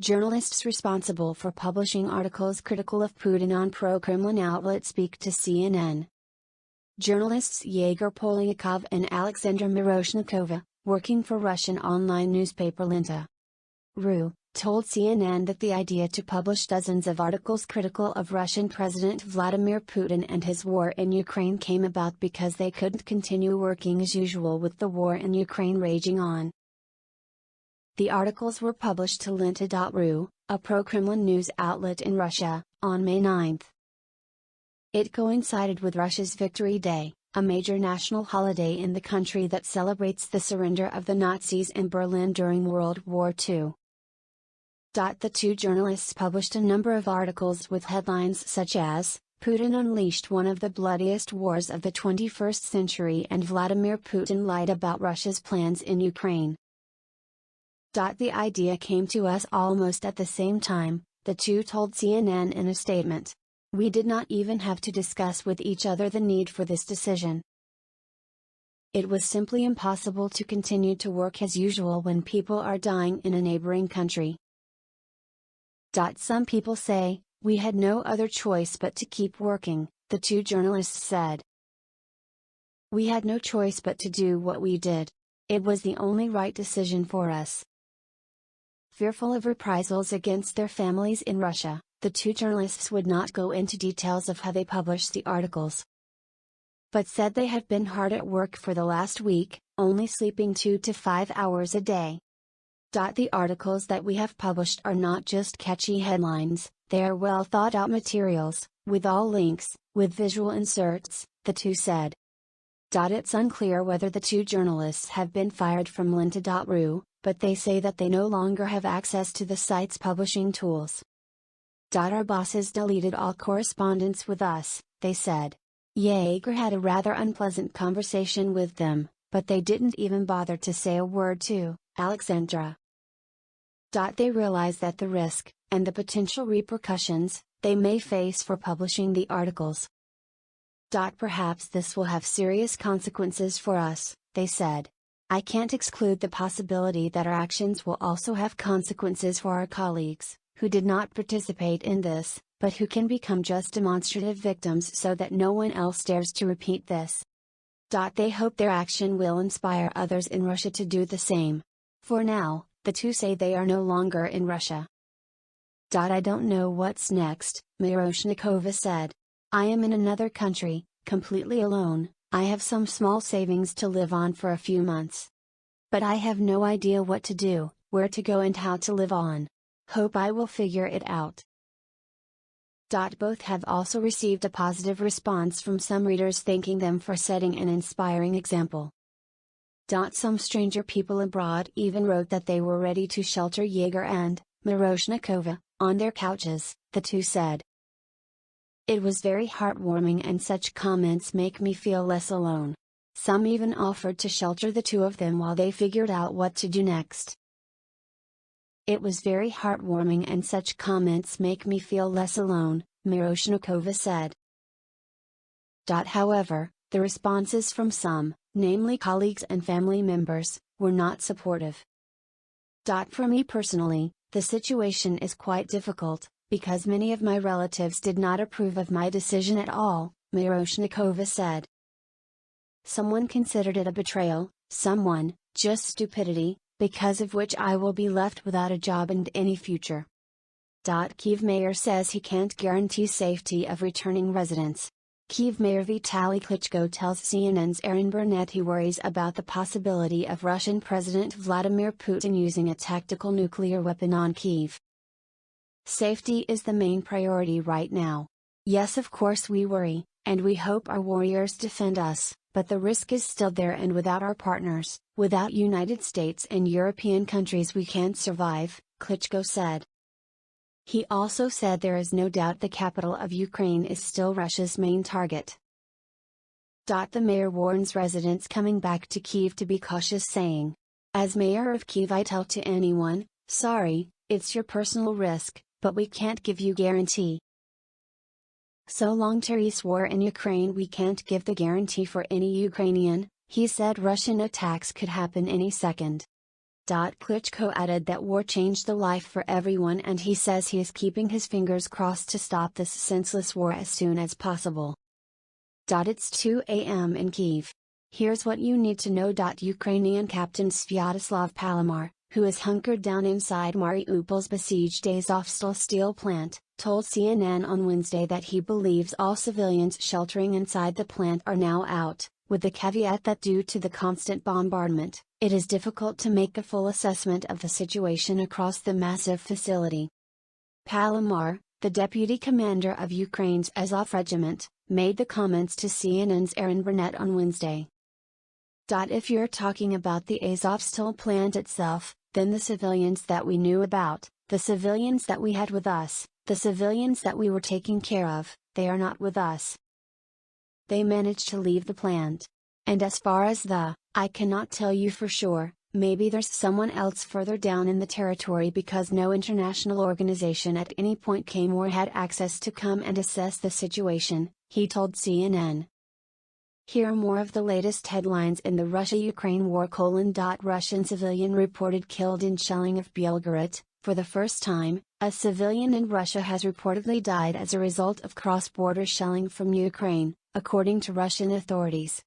Journalists responsible for publishing articles critical of Putin on pro-Kremlin outlets speak to CNN. Journalists Yegor Polyakov and Alexandra Miroshnikova, working for Russian online newspaper Lenta.ru, told CNN that the idea to publish dozens of articles critical of Russian President Vladimir Putin and his war in Ukraine came about because they couldn't continue working as usual with the war in Ukraine raging on. The articles were published to Lenta.ru, a pro-Kremlin news outlet in Russia, on May 9. It coincided with Russia's Victory Day, a major national holiday in the country that celebrates the surrender of the Nazis in Berlin during World War II. The two journalists published a number of articles with headlines such as, "Putin unleashed one of the bloodiest wars of the 21st century and Vladimir Putin lied about Russia's plans in Ukraine." The idea came to us almost at the same time, the two told CNN in a statement. We did not even have to discuss with each other the need for this decision. It was simply impossible to continue to work as usual when people are dying in a neighboring country. Some people say, we had no other choice but to keep working, the two journalists said. We had no choice but to do what we did. It was the only right decision for us. Fearful of reprisals against their families in Russia, the two journalists would not go into details of how they published the articles, but said they had been hard at work for the last week, only sleeping 2 to 5 hours a day. The articles that we have published are not just catchy headlines, they are well thought out materials, with all links, with visual inserts, the two said. It's unclear whether the two journalists have been fired from Lenta.ru, but they say that they no longer have access to the site's publishing tools. Our bosses deleted all correspondence with us, they said. Yegor had a rather unpleasant conversation with them, but they didn't even bother to say a word to Alexandra. They realize that the risk, and the potential repercussions, they may face for publishing the articles. Perhaps this will have serious consequences for us, they said. I can't exclude the possibility that our actions will also have consequences for our colleagues, who did not participate in this, but who can become just demonstrative victims so that no one else dares to repeat this. They hope their action will inspire others in Russia to do the same. For now, the two say they are no longer in Russia. I don't know what's next, Miroshnikova said. I am in another country, completely alone. I have some small savings to live on for a few months. But I have no idea what to do, where to go and how to live on. Hope I will figure it out. Both have also received a positive response from some readers thanking them for setting an inspiring example. Some stranger people abroad even wrote that they were ready to shelter Yegor and Miroshnikova on their couches, the two said. It was very heartwarming and such comments make me feel less alone. Some even offered to shelter the two of them while they figured out what to do next. It was very heartwarming and such comments make me feel less alone, Miroshnikova said. However, the responses from some, namely colleagues and family members, were not supportive. For me personally, the situation is quite difficult, because many of my relatives did not approve of my decision at all, Miroshnikova said. Someone considered it a betrayal, someone, just stupidity, because of which I will be left without a job and any future. Kyiv mayor says he can't guarantee safety of returning residents. Kyiv mayor Vitaly Klitschko tells CNN's Erin Burnett he worries about the possibility of Russian President Vladimir Putin using a tactical nuclear weapon on Kyiv. Safety is the main priority right now. Yes, of course we worry, and we hope our warriors defend us, but the risk is still there, and without our partners, without United States and European countries we can't survive, Klitschko said. He also said there is no doubt the capital of Ukraine is still Russia's main target. The mayor warns residents coming back to Kyiv to be cautious, saying, "As mayor of Kyiv I tell to anyone, sorry, it's your personal risk, but we can't give you guarantee. So long Terry's war in Ukraine we can't give the guarantee for any Ukrainian," he said. Russian attacks could happen any second. Klitschko added that war changed the life for everyone, and he says he is keeping his fingers crossed to stop this senseless war as soon as possible. It's 2 a.m. in Kyiv. Here's what you need to know. Ukrainian Captain Sviatoslav Palamar, who is hunkered down inside Mariupol's besieged Azovstal steel plant, told CNN on Wednesday that he believes all civilians sheltering inside the plant are now out, with the caveat that due to the constant bombardment, it is difficult to make a full assessment of the situation across the massive facility. Palamar, the deputy commander of Ukraine's Azov regiment, made the comments to CNN's Aaron Burnett on Wednesday. If you're talking about the Azovstal plant itself, then the civilians that we knew about, the civilians that we had with us, the civilians that we were taking care of, they are not with us. They managed to leave the plant. And as far as I cannot tell you for sure, maybe there's someone else further down in the territory because no international organization at any point came or had access to come and assess the situation, he told CNN. Here are more of the latest headlines in the Russia-Ukraine war: Russian civilian reported killed in shelling of Belgorod. For the first time, a civilian in Russia has reportedly died as a result of cross-border shelling from Ukraine, according to Russian authorities.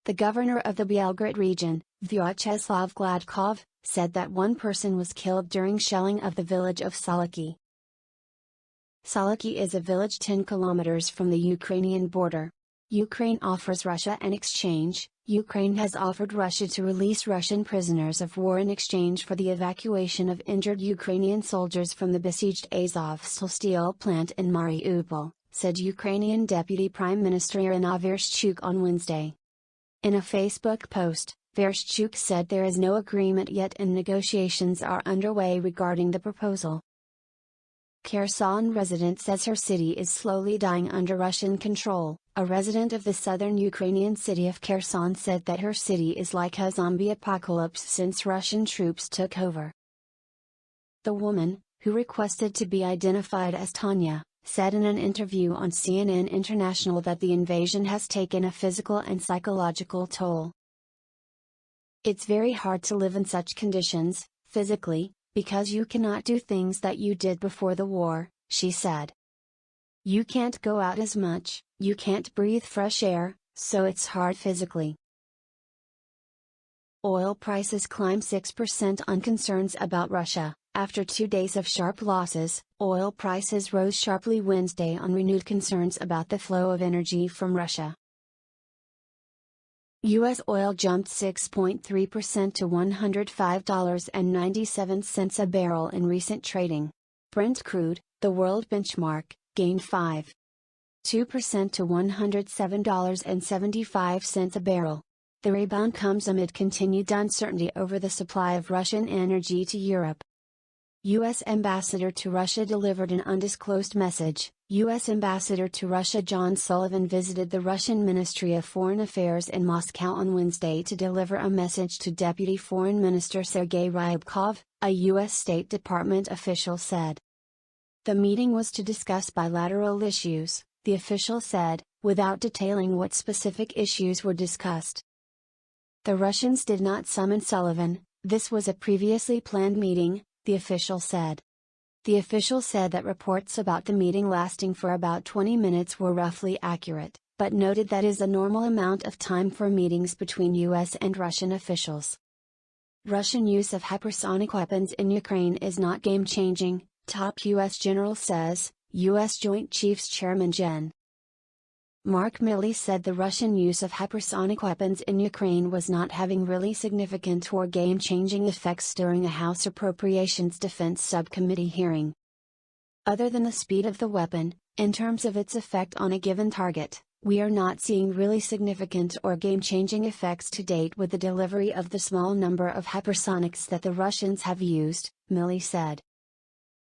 The governor of the Belgorod region, Vyacheslav Gladkov, said that one person was killed during shelling of the village of Soliki. Soliki is a village 10 kilometers from the Ukrainian border. Ukraine offers Russia an exchange. Ukraine has offered Russia to release Russian prisoners of war in exchange for the evacuation of injured Ukrainian soldiers from the besieged Azovstal steel plant in Mariupol, said Ukrainian Deputy Prime Minister Irina Vereshchuk on Wednesday. In a Facebook post, Vereshchuk said there is no agreement yet and negotiations are underway regarding the proposal. Kherson resident says her city is slowly dying under Russian control. A resident of the southern Ukrainian city of Kherson said that her city is like a zombie apocalypse since Russian troops took over. The woman, who requested to be identified as Tanya, said in an interview on CNN International that the invasion has taken a physical and psychological toll. It's very hard to live in such conditions, physically, because you cannot do things that you did before the war, she said. You can't go out as much, you can't breathe fresh air, so it's hard physically. Oil prices climb 6% on concerns about Russia. After 2 days of sharp losses, oil prices rose sharply Wednesday on renewed concerns about the flow of energy from Russia. U.S. oil jumped 6.3% to $105.97 a barrel in recent trading. Brent crude, the world benchmark, gained 5.2% to $107.75 a barrel. The rebound comes amid continued uncertainty over the supply of Russian energy to Europe. U.S. Ambassador to Russia delivered an undisclosed message. U.S. Ambassador to Russia John Sullivan visited the Russian Ministry of Foreign Affairs in Moscow on Wednesday to deliver a message to Deputy Foreign Minister Sergei Ryabkov, a U.S. State Department official said. The meeting was to discuss bilateral issues, the official said, without detailing what specific issues were discussed. The Russians did not summon Sullivan. This was a previously planned meeting, the official said. The official said that reports about the meeting lasting for about 20 minutes were roughly accurate, but noted that is a normal amount of time for meetings between U.S. and Russian officials. Russian use of hypersonic weapons in Ukraine is not game-changing, top U.S. general says, U.S. Joint Chiefs Chairman Gen. Mark Milley said the Russian use of hypersonic weapons in Ukraine was not having really significant or game-changing effects during a House Appropriations Defense Subcommittee hearing. Other than the speed of the weapon, in terms of its effect on a given target, we are not seeing really significant or game-changing effects to date with the delivery of the small number of hypersonics that the Russians have used, Milley said.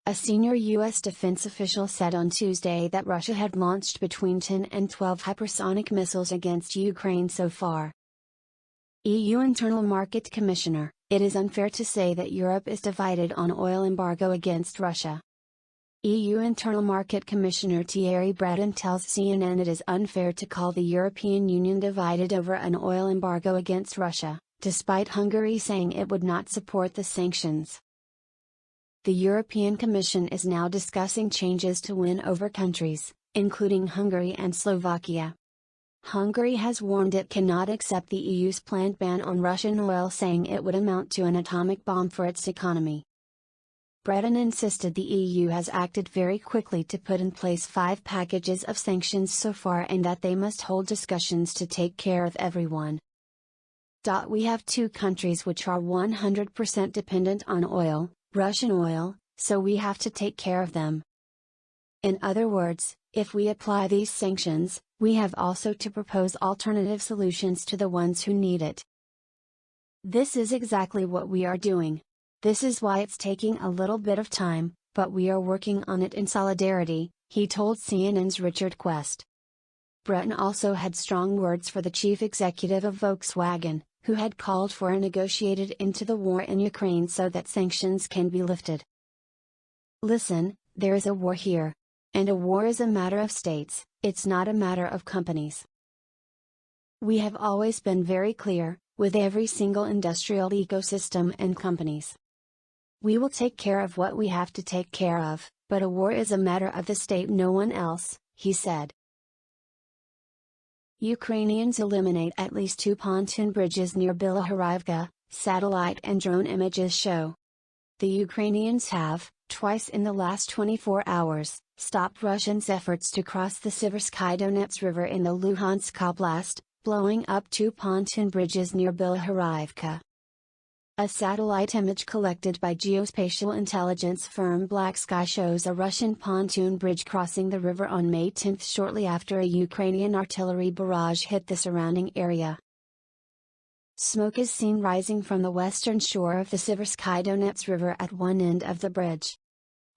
A senior U.S. defense official said on Tuesday that Russia had launched between 10 and 12 hypersonic missiles against Ukraine so far. EU Internal Market Commissioner, it is unfair to say that Europe is divided on oil embargo against Russia. EU Internal Market Commissioner Thierry Breton tells CNN it is unfair to call the European Union divided over an oil embargo against Russia, despite Hungary saying it would not support the sanctions. The European Commission is now discussing changes to win over countries, including Hungary and Slovakia. Hungary has warned it cannot accept the EU's planned ban on Russian oil, saying it would amount to an atomic bomb for its economy. Breton insisted the EU has acted very quickly to put in place 5 packages of sanctions so far and that they must hold discussions to take care of everyone. We have 2 countries which are 100% dependent on oil, Russian oil, so we have to take care of them. In other words, if we apply these sanctions, we have also to propose alternative solutions to the ones who need it. This is exactly what we are doing. This is why it's taking a little bit of time, but we are working on it in solidarity, he told CNN's Richard Quest. Breton also had strong words for the chief executive of Volkswagen, who had called for a negotiated end to the war in Ukraine so that sanctions can be lifted. Listen, there is a war here. And a war is a matter of states, it's not a matter of companies. We have always been very clear, with every single industrial ecosystem and companies. We will take care of what we have to take care of, but a war is a matter of the state, no one else, he said. Ukrainians eliminate at least 2 pontoon bridges near Bilohorivka, satellite and drone images show. The Ukrainians have, twice in the last 24 hours, stopped Russians' efforts to cross the Siversky Donets River in the Luhansk Oblast, blowing up 2 pontoon bridges near Bilohorivka. A satellite image collected by geospatial intelligence firm Black Sky shows a Russian pontoon bridge crossing the river on May 10 shortly after a Ukrainian artillery barrage hit the surrounding area. Smoke is seen rising from the western shore of the Siversky Donets River at one end of the bridge.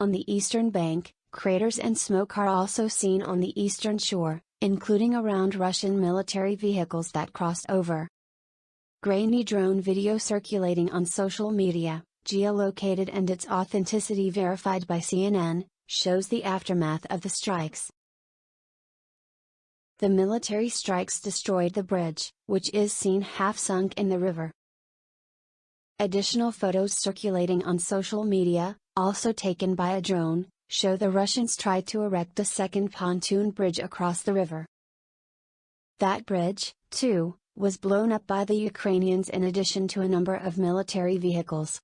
On the eastern bank, craters and smoke are also seen on the eastern shore, including around Russian military vehicles that crossed over. Grainy drone video circulating on social media, geolocated and its authenticity verified by CNN, shows the aftermath of the strikes. The military strikes destroyed the bridge, which is seen half sunk in the river. Additional photos circulating on social media, also taken by a drone, show the Russians tried to erect a second pontoon bridge across the river. That bridge, too, was blown up by the Ukrainians in addition to a number of military vehicles.